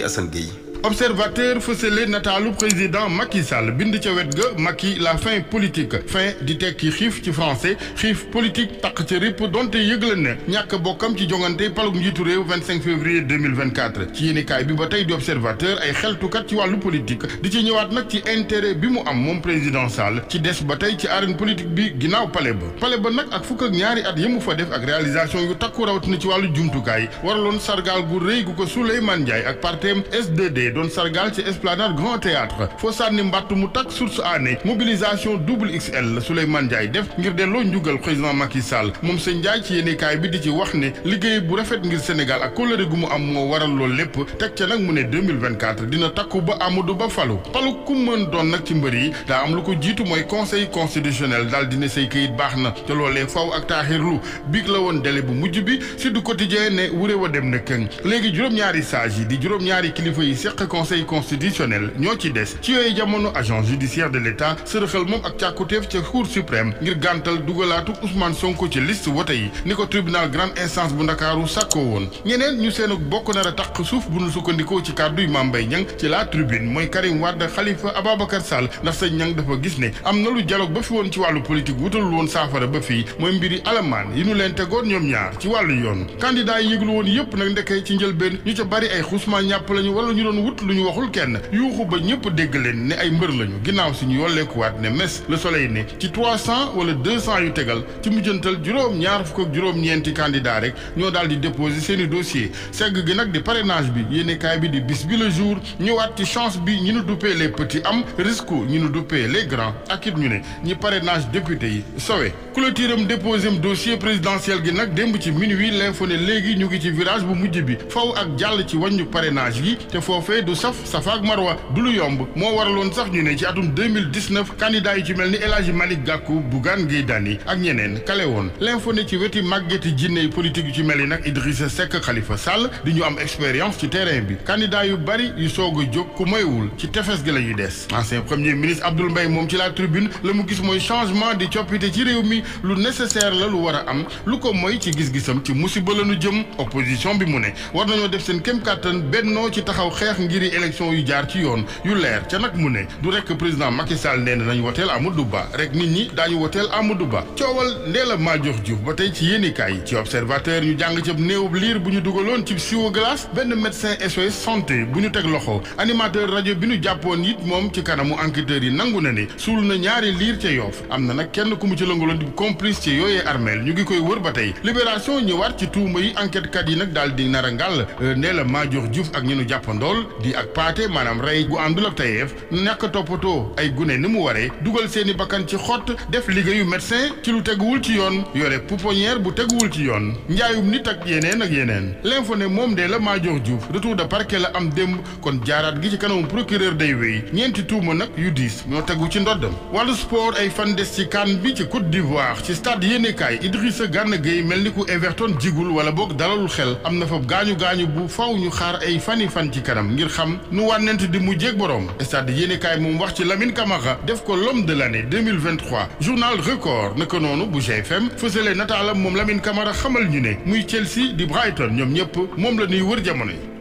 Assane Gueye. Observateur fësale nataalu président Macky Sall bind ca wet ga Macky la fin politique fin di tekki xiif ci français xiif politique taq ca ripp donte yëgle ne ñàkk bokkam ci jongante palug njiitu réew 25 février 2024 ci yéenekaay bi ba tey di observateur ay xeltukat ci wàllu politique di ci ñëwaat nag ci intérêt bi mu am moom président Sall ci des ba tey ci arène politique bi ginnaaw palais ba nag ak fukk ak ñaari at yi mu fa def ak réalisation yu takku rawatina ci wàllu jumtukaay waraloon sargaal gu rëy gu ko Souleymane Ndiaye ak partem S2D doon sargal ci esplanade Grand Théâtre foo sànni mbàtt mu takk source aané mobilisation double XL la Souleymane Ndiaye def ngir delloo njugal président Macky Sall moom sëñ Ndiaye ci yéenekaay bi di ci wax ne liggéey bu rafet ngir Sénégal ak kóllëre gu mu am moo waral loolu lépp teg ca nag mu ne 2024 dina takku ba Amadou Ba falu ku mën doon nag ci mbër yi daa am lu ko jiitu mooy conseil constitutionnel daal dina say këyit baax na te loolee faw ak taaxirlu biig la woon délai bu mujj bi si du quotidien ne wuré wa dem na këng léegi juróom-ñaari sages yi di juróom-ñaari kilifa yi seq conseil constitutionnel ñoo ci des ci yooyu jamono agence judiciaire de l'État sërëxal moom ak càkkutéef ca cour suprême ngir gàntal dugalaatu Ousmane Sonko ci liste wote yi ni ko tribunal grande instance bu Ndakaaru sàkkoo woon ñeneen ñu seen bokk nar a taq suuf bu nu sukkandikoo ci kàdduy Mame Mbaye Niang ci la tribune mooy Karim Wade Khalifa Ababacar Sall ndax sëñ Niang dafa gis ne am na lu dialogue ba fi woon ci wàllu politique wutalul woon saafara ba fii mooy mbiri alamaan yi nu leen tegoon ñoom ñaar ci wàllu yoon candidat yi yëglu woon yëpp nag ndekee ci njëlbeen ñu ca bari ay xusma ñàpp lañu wala ñu doon wut lu ñu waxul kenn yuuxu ba ñëpp dégg leen ne ay mbër lañu ginnaaw si ñu yolleekuwaat ne mes le soleil ne ci 300 wala 200 yu tegal ci mujjantal juróom-ñaar fukk ak juróom-ñeenti candidat rek ñoo daal di déposer seeni dossier segg gi nag di parrainage bi yéenekaay bi di bis bi le jour ñëwaat ci chance bi ñi nu duppee les petits am risque ñi nu duppee les grands ak it ñu ne ñi parrainage député yi sowe clôturam déposém dossier présidentiel gi nag démb ci minuit l'info ne léegi ñu ngi ci virage bu mujj bi faw ak jàll ci wàññu parrainage gi te foofee du safa ak marwa du lu yomb moo waraloon sax ñu ne ci atum 2019 candidat yi ci mel ni El Hadji Malick Gakou Bougane Gueye Dany ak ñeneen kale woon l'info ne ci weti màggeti jinne politique yu ci mel ni nag Idrissa Seck Khalifa Sall di ñu am expérience ci terrain bi candidat yu bari yu soog a jóg ku moywul ci tefes gi la ñuy des ancien premier ministre Abdoul Mbaye moom ci la tribune la mu gis mooy changement di coppite ci réew mi lu nécessaire la lu war a am lu ko mooy ci gis-gisam ci musiba la nu jëm opposition bi mu ne war nañoo def seen kem kàttan bennoo ci taxaw xeex ngiri élection yu jaar ci yoon yu leer ca nag mu ne du rekk président Macky Sall nee na nañu woteel Amadou Ba rek nit ñi daañu woteel Amadou Ba coowal Ndella Madior Diouf ba tey ci yéenikaay ci observateur ñu jàng cab néewub liir bu ñu dugaloon ci siwo glace benn médecin SOS santé bu ñu teg loxo animateur rajo bi ñu jàppoon it moom ci kanamu enquêteurs yi nangu na ne suul na ñaari liir ca Yoff am na nag kenn ku mu ci lëngaloon di complice ci yooyee armeel ñu ngi koy wër ba tey libération ñëwaat ci tuuma yi enquête kat yi nag daal di nar a ngàll Ndella Madior Diouf ak ñu nu jàppandool di ak paate maanaam rey gu àndul ak tayeef ñàkk toppatoo ay gune ni mu waree dugal seeni bakkan ci xott def liggéeyu médecin ci lu teguwul ci yoon yore pouponnière bu teguwul ci yoon njaayum nit ak yeneen l'info ne moom Ndella Madior Diouf retour de parquet la am démb kon jaaraat gi ci kanamu procureur day wéy ñeenti tuuma nag yu diis ñoo tegu ci ndoddam wàllu sport ay fan des ci CAN bi ci Côte d'Ivoire ci stade yéenekaay Idrissa Gana Gueye mel ni ku Everton jigul wala boog dalalul xel am na fa gaañu bu faw ñu xaar ay fan ci kanam ngir xam nu wànnent di mujjeeg boroom stade yéenekaay moom wax ci Lamine Camara def ko l'homme de l'année 2023 journal record naka noonu bu GFM fësale nataalam moom Lamine Camara xamal ñu ne muy Chelsea di Brighton ñoom ñëpp moom la ñuy wër jamono yi